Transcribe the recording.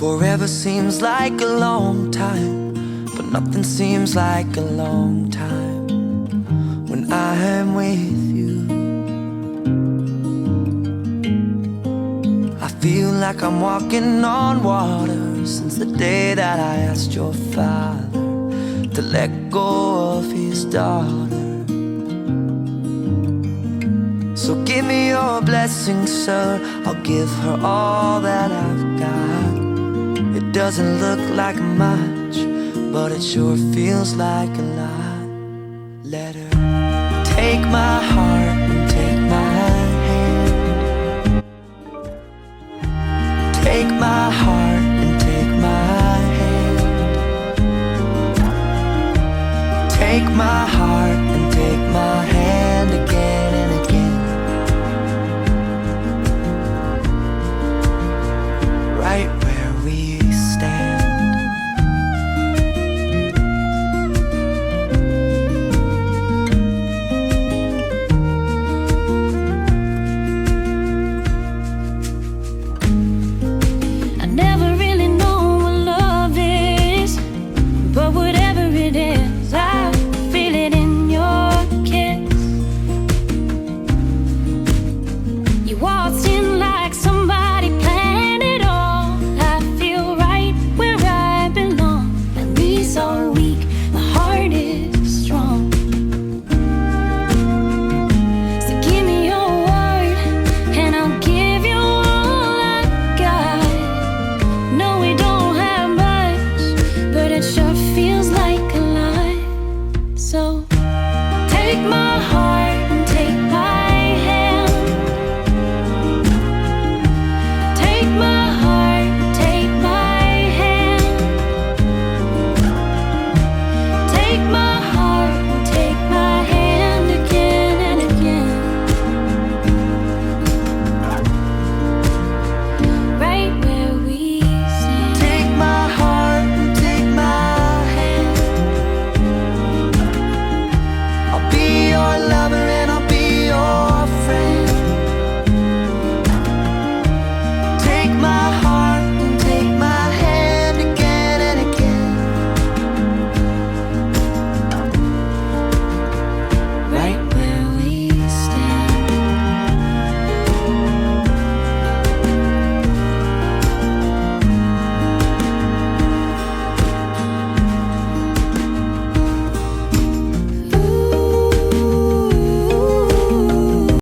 Forever seems like a long time, but nothing seems like a long time when I'm with you. I feel like I'm walking on water since the day that I asked your father to let go of his daughter. So give me your blessing, sir, I'll give her all that I've got. It doesn't look like much, but it sure feels like a lot. Let her take my heart and take my hand. Take my heart